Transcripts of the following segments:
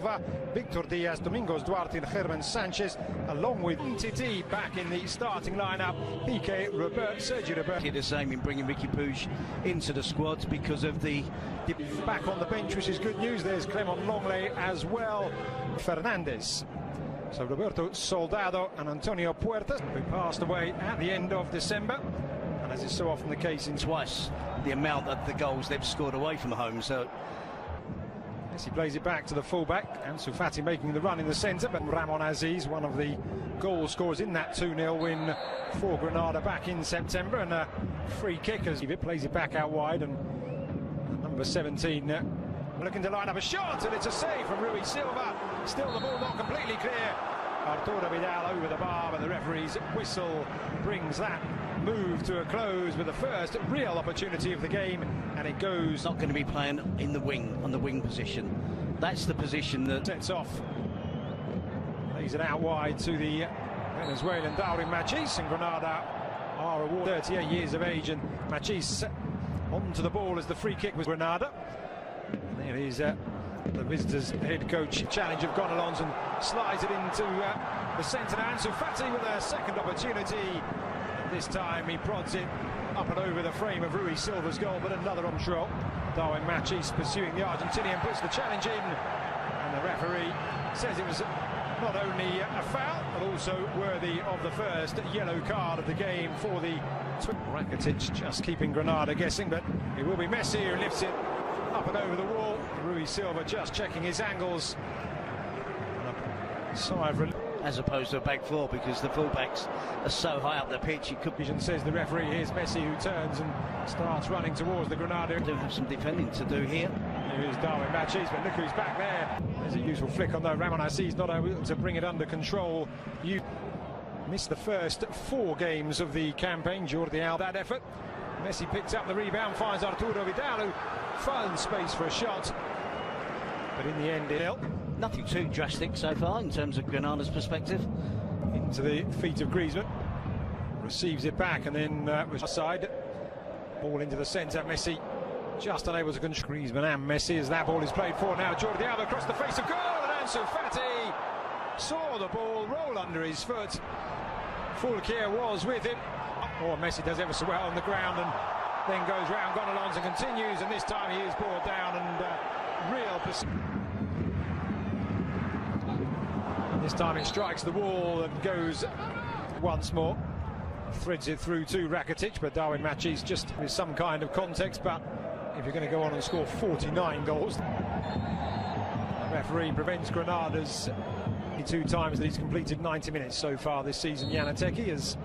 Silva, Victor Diaz, Domingos Duarte and German Sanchez, along with Titi back in the starting lineup. Piqué, Sergio Roberto. The same in bringing Ricky Puig into the squad because of the back on the bench, which is good news. There's Clement Longley as well. Fernandez. So Roberto Soldado and Antonio Puertas, who passed away at the end of December. And as is so often the case in twice the amount of the goals they've scored away from home. So Messi plays it back to the fullback. Ansu Fati making the run in the centre, but Ramon Aziz, one of the goal scorers in that 2-0 win for Granada back in September, and a free kick as he plays it back out wide, and number 17 looking to line up a shot, and it's a save from Rui Silva. Still the ball not completely clear. Arturo Vidal over the bar, but the referee's whistle brings that move to a close with the first real opportunity of the game, and it goes. Not going to be playing in the wing, on the wing position. That's the position that sets off. Plays it out wide to the Venezuelan Darwin Machis, and Granada are awarded 38 years of age, and Machis onto the ball as the free kick was Granada. And there is the visitors' head coach challenge of Gonalons and slides it into the centre. Now Ansu Fati with a second opportunity. And this time he prods it up and over the frame of Rui Silva's goal, but another on control. Darwin Machis pursuing the Argentinian, puts the challenge in, and the referee says it was not only a foul but also worthy of the first yellow card of the game for the Rakitic, just keeping Granada guessing, but it will be Messi who lifts it up and over the wall. Rui Silva just checking his angles. As opposed to a back four, because the fullbacks are so high up the pitch. It could be. Says the referee. Here's Messi who turns and starts running towards the Granada. Do have some defending to do here. Here's Darwin Machis, but look who's back there. There's a useful flick on the Ramon Aziz, not able to bring it under control. You missed the first 4 games of the campaign. Jordi Alba, that effort. Messi picks up the rebound, finds Arturo Vidal, who finds space for a shot. But in the end, nothing too drastic so far in terms of Granada's perspective. Into the feet of Griezmann. Receives it back, and then was side. Ball into the centre. Messi just unable to control Griezmann and Messi as that ball is played for now. Jordi Alba across the face of goal, and Ansu Fati saw the ball roll under his foot. Fulquier was with him. Oh, Messi does ever so well on the ground and then goes round Gonalons and continues, and this time he is brought down and real pursuit. This time it strikes the wall and goes once more. Threads it through to Rakitic, but Darwin Machis just with some kind of context. But if you're going to go on and score 49 goals, the referee prevents Granada's 2 times that he's completed 90 minutes so far this season. Yanateki, as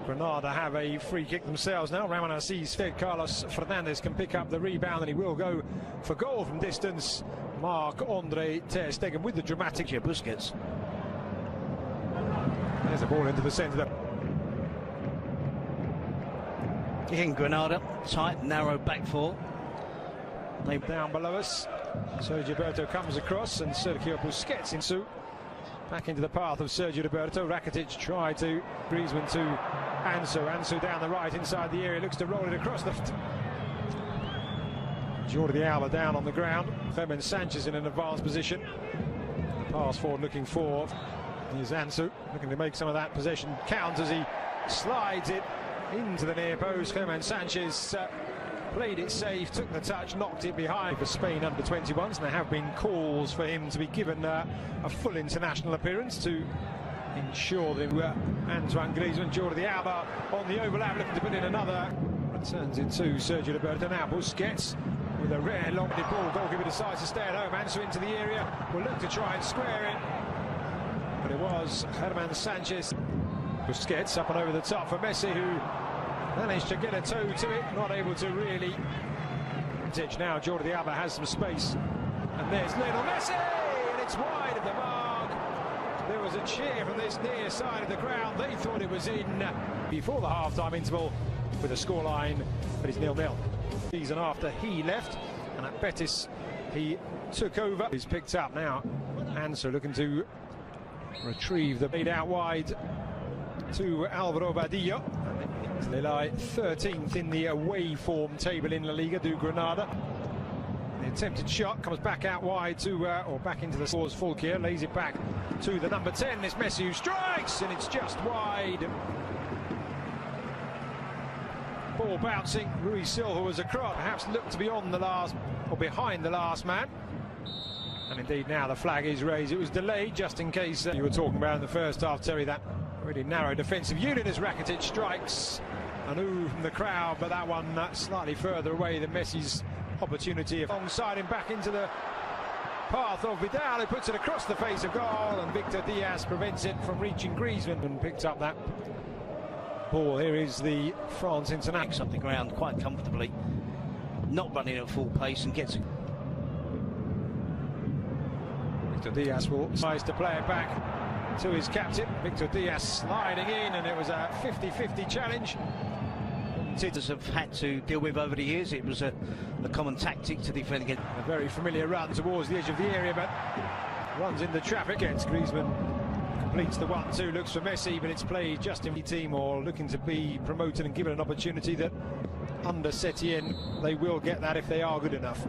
Granada have a free kick themselves now. Ramon Aziz, Carlos Fernandez can pick up the rebound, and he will go for goal from distance. Marc-Andre ter Stegen with the dramatic Busquets. There's a ball into the centre. Again, Granada, tight, narrow back four. They down below us. Sergio Roberto comes across, and Sergio Busquets into back into the path of Sergio Roberto. Rakitic tried to Griezmann to Ansu down the right inside the area, looks to roll it across the Jordi Alba down on the ground. German Sanchez in an advanced position. The pass forward looking for. Here's Ansu looking to make some of that possession count as he slides it into the near post. German Sanchez played it safe, took the touch, knocked it behind for Spain under 21s, and there have been calls for him to be given a full international appearance to ensure that Antoine Griezmann. Jordi Alba on the overlap looking to put in another. Returns it to Sergio Roberto. Now Busquets with a rare long ball. Goalkeeper decides to stay at home. Ansu into the area, will look to try and square it, but it was German Sanchez. Busquets up and over the top for Messi, who managed to get a toe to it, not able to really. Now Jordi Alba has some space, and there's Lionel Messi, and it's wide of the mark. There was a cheer from this near side of the ground. They thought it was in before the half-time interval with a scoreline, but it's 0-0. Season after he left, and at Betis he took over. He's picked up now. Ansu looking to retrieve the lead out wide to Alvaro Badillo. They lie 13th in the away form table in La Liga, do Granada. The attempted shot comes back out wide to, or back into the scores. Fulkier lays it back to the number 10. It's Messi who strikes, and it's just wide. Ball bouncing. Rui Silva was across, perhaps looked to be on the last, or behind the last man. And indeed now the flag is raised. It was delayed just in case you were talking about in the first half, Terry, that really narrow defensive unit as Rakitic strikes. An ooh from the crowd, but that one slightly further away than Messi's opportunity. Alongside him, back into the path of Vidal, who puts it across the face of goal, and Victor Diaz prevents it from reaching Griezmann and picked up that ball. Here is the France international. Up the ground quite comfortably, not running at full pace, and gets it. Victor Diaz will tries to play it back to his captain. Victor Diaz sliding in, and it was a 50-50 challenge. Have had to deal with over the years. It was a common tactic to defend against. A very familiar run towards the edge of the area, but runs into traffic against Griezmann. Completes the 1-2, looks for Messi, but it's played just in the team, or looking to be promoted and given an opportunity that under Setien they will get that if they are good enough.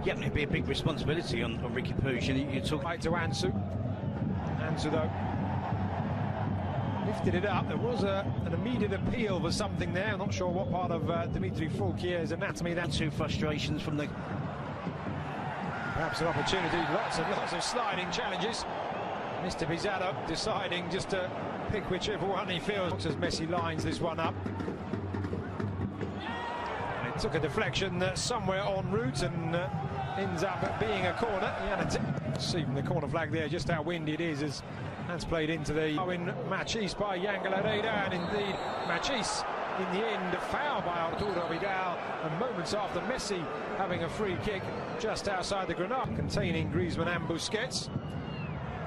Yeah, it'd be a big responsibility on Ricky Puig. You talk right to Ansu. Ansu though lifted it up. There was an immediate appeal for something there. I'm not sure what part of Dimitri Fulkier's anatomy that. Two frustrations from the. Perhaps an opportunity. Lots of sliding challenges. Mr. Pizarro deciding just to pick whichever one he feels as Messi lines this one up. And it took a deflection somewhere en route and ends up being a corner. See from the corner flag there just how windy it is as that's played into the Owen Machis by Yangel Herrera, and indeed Machis in the end foul by Arturo Vidal, and moments after Messi having a free kick just outside the Granada containing Griezmann and Busquets.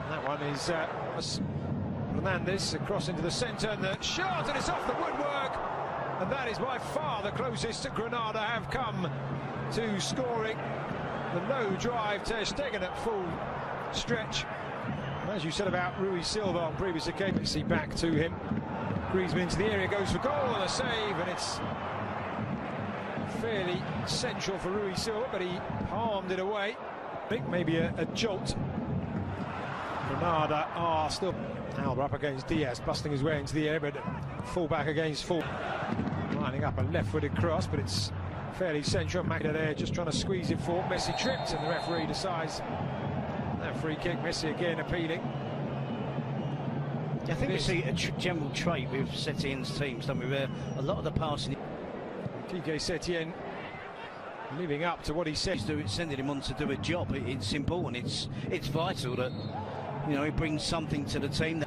That one is Hernandez across into the centre, and the shot, and it's off the woodwork, and that is by far the closest that Granada have come to scoring. The low drive, Ter Stegen at full stretch. As you said about Rui Silva on previous occasions, see back to him. Griezmann into the area, goes for goal and a save, and it's fairly central for Rui Silva, but he palmed it away. I think maybe a jolt. Granada are still. Alba up against Diaz, busting his way into the area, but full back against full. Lining up a left-footed cross, but it's fairly central. Magda there just trying to squeeze it forward. Messi tripped, and the referee decides that free kick. Messi again appealing. I think we see a general trait with Setien's teams, don't we? Where a lot of the passing. Quique Setien living up to what he said. Sending him on to do a job. It's important. It's vital that he brings something to the team.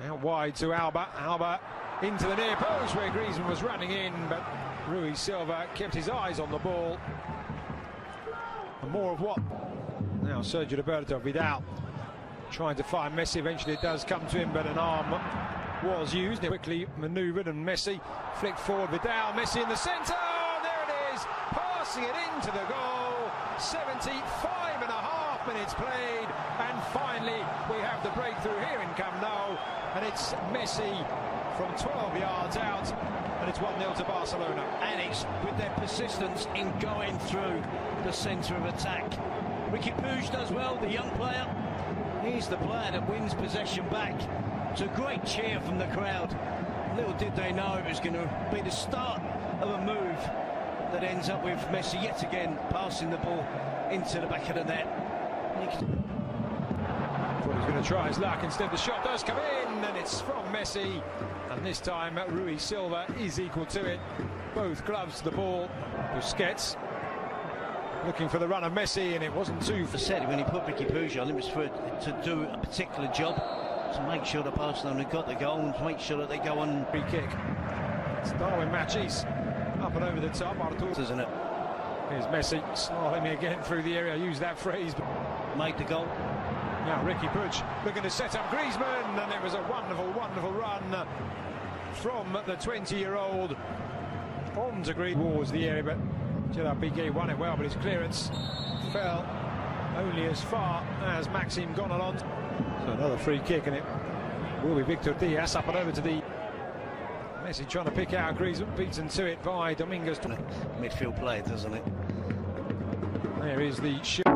Out wide to Alba. Alba into the near post where Griezmann was running in, but Rui Silva kept his eyes on the ball. And more of what? Now Sergio Roberto Vidal trying to find Messi. Eventually it does come to him, but an arm was used. It quickly manoeuvred, and Messi flicked forward. Vidal, Messi in the centre. Oh, there it is, passing it into the goal. 75.5 minutes played, and finally we have the breakthrough here in Camp Nou, and it's Messi from 12 yards out, and it's 1-0 to Barcelona. And it's with their persistence in going through the centre of attack. Ricky Puig does well, the young player. He's the player that wins possession back. It's a great cheer from the crowd. Little did they know it was going to be the start of a move that ends up with Messi yet again passing the ball into the back of the net. Thought he was going to try his luck. Instead the shot does come in, and it's from Messi, and this time Rui Silva is equal to it. Both gloves to the ball. Busquets looking for the run of Messi, and it wasn't too. Said when he put Ricky Puig on, it was to do a particular job, to make sure that Barcelona got the goal and to make sure that they go on. Free kick. It's Darwin Machis up and over the top. Artur, isn't it? Here's Messi slaloming again through the area. I use that phrase. Made the goal. Now Ricky Puig looking to set up Griezmann, and it was a wonderful run from the 20-year-old on to Griezmann towards the area, but Gerard Piqué won it well, but his clearance fell only as far as Maxime Gonalons. So another free kick, and it will be Victor Diaz up and over to the Messi trying to pick out Griezmann, beaten to it by Domingos. Midfield play, doesn't it? There is the shoot.